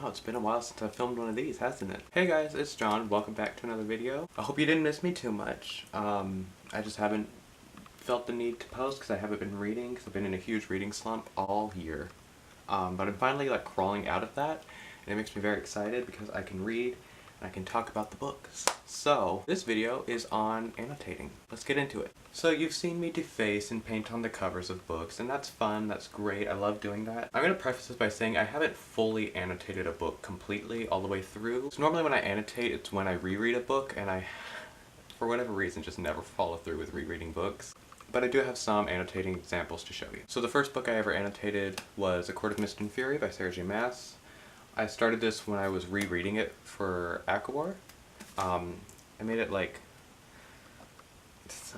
Oh, it's been a while since I filmed one of these, hasn't it? Hey guys, it's John. Welcome back to another video. I hope you didn't miss me too much. I just haven't felt the need to post because I haven't been reading, because I've been in a huge reading slump all year. But I'm finally like crawling out of that, and it makes me very excited because I can read and I can talk about the books. So, this video is on annotating. Let's get into it. So you've seen me deface and paint on the covers of books, and that's fun, that's great, I love doing that. I'm going to preface this by saying I haven't fully annotated a book completely all the way through. So normally when I annotate, it's when I reread a book, and I, for whatever reason, just never follow through with rereading books. But I do have some annotating examples to show you. So the first book I ever annotated was Accordionist Inferior by Sarah J. Maas. I started this when I was rereading it for Accordionist. I made it like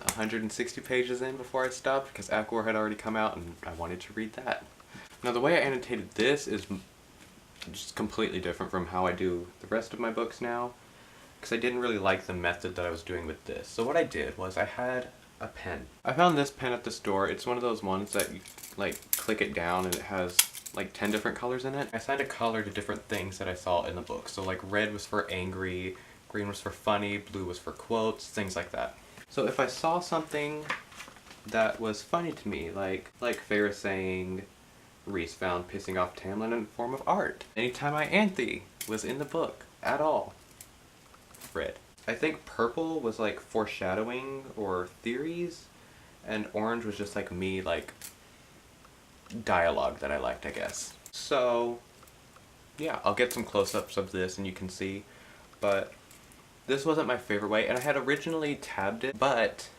160 pages in before I stopped because Accordionist had already come out and I wanted to read that. Now the way I annotated this is just completely different from how I do the rest of my books now, because I didn't really like the method that I was doing with this. So what I did was I had a pen. I found this pen at the store. It's one of those ones that you like click it down and it has like 10 different colors in it. I assigned a color to different things that I saw in the book. So like red was for angry, green was for funny, blue was for quotes, things like that. So if I saw something that was funny to me, like Ferris saying Reese found pissing off Tamlin in the form of art. Anytime I anthe was in the book at all, red. I think purple was like foreshadowing or theories, and orange was just like me, like dialogue that I liked, I guess. So yeah, I'll get some close-ups of this and you can see, but this wasn't my favorite way, and I had originally tabbed it, but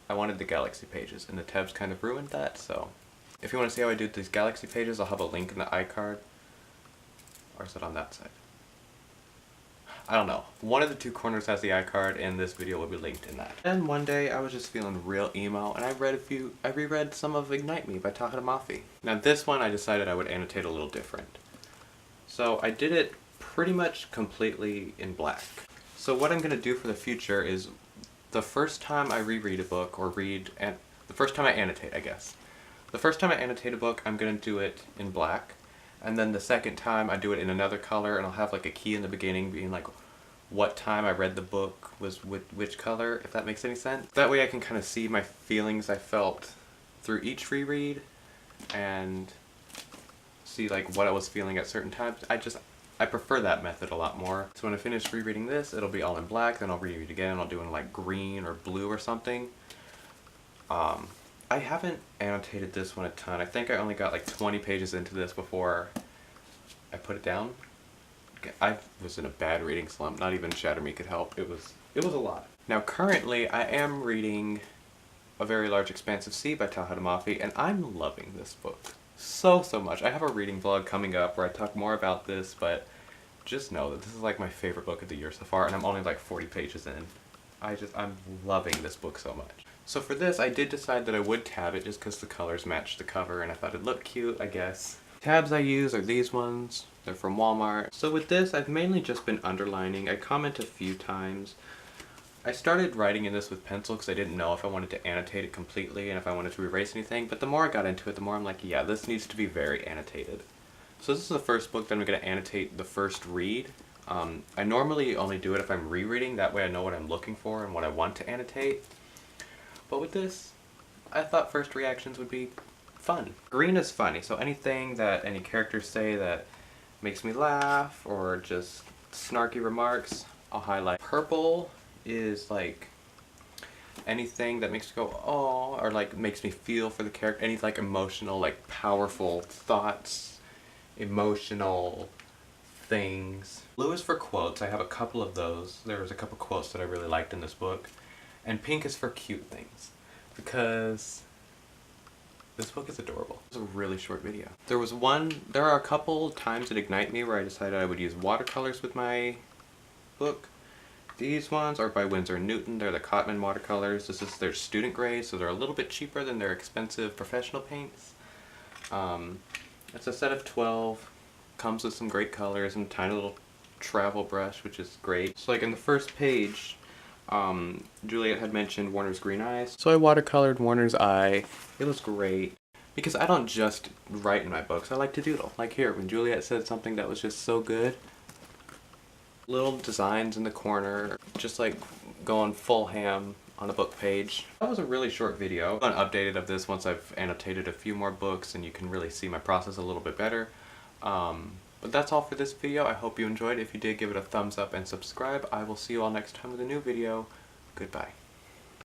I wanted the galaxy pages, and the tabs kind of ruined that, so if you want to see how I do these galaxy pages, I'll have a link in the iCard. Or is it on that side? I don't know. One of the two corners has the iCard, and this video will be linked in that. And one day, I was just feeling real emo, and I reread some of Ignite Me by Taha Mafi. Now this one, I decided I would annotate a little different. So I did it pretty much completely in black. So what I'm going to do for the future is, the first time I reread a book, or the first time I annotate, I guess. The first time I annotate a book, I'm going to do it in black, and then the second time I do it in another color, and I'll have like a key in the beginning being like what time I read the book was with which color, if that makes any sense. That way I can kind of see my feelings I felt through each reread, and see like what I was feeling at certain times. I prefer that method a lot more. So when I finish rereading this, it'll be all in black, then I'll reread it again, and I'll do it in like green or blue or something. I haven't annotated this one a ton. I think I only got like 20 pages into this before I put it down. I was in a bad reading slump, not even Shatter Me could help. It was a lot. Now currently I am reading A Very Large Expansive Sea by Taha Mafi, and I'm loving this book so much. I have a reading vlog coming up where I talk more about this, but just know that this is like my favorite book of the year so far, and I'm only like 40 pages in. I'm loving this book so much. So for this, I did decide that I would tab it just because the colors matched the cover and I thought it'd look cute, I guess. Tabs I use are these ones. They're from Walmart. So with this, I've mainly just been underlining. I comment a few times. I started writing in this with pencil because I didn't know if I wanted to annotate it completely and if I wanted to erase anything, but the more I got into it, the more I'm like, yeah, this needs to be very annotated. So this is the first book that I'm going to annotate the first read. I normally only do it if I'm rereading, that way I know what I'm looking for and what I want to annotate. But with this, I thought first reactions would be fun. Green is funny, so anything that any characters say that makes me laugh or just snarky remarks, I'll highlight. Purple is like anything that makes me go, oh, or like makes me feel for the character, any like emotional, like powerful thoughts, emotional things. Blue is for quotes. I have a couple of those. There was a couple quotes that I really liked in this book. And pink is for cute things, because this book is adorable. It's a really short video. There are a couple times at Ignite Me where I decided I would use watercolors with my book. These ones are by Winsor & Newton. They're the Cotman watercolors. This is their student grade, so they're a little bit cheaper than their expensive professional paints. It's a set of 12, comes with some great colors and a tiny little travel brush, which is great. So like in the first page, Juliet had mentioned Warner's green eyes. So I watercolored Warner's eye. It was great. Because I don't just write in my books, I like to doodle. Like here, when Juliet said something that was just so good. Little designs in the corner, just like going full ham on a book page. That was a really short video. I'll updated of this once I've annotated a few more books and you can really see my process a little bit better. But that's all for this video. I hope you enjoyed. If you did, give it a thumbs up and subscribe. I will see you all next time with a new video. Goodbye.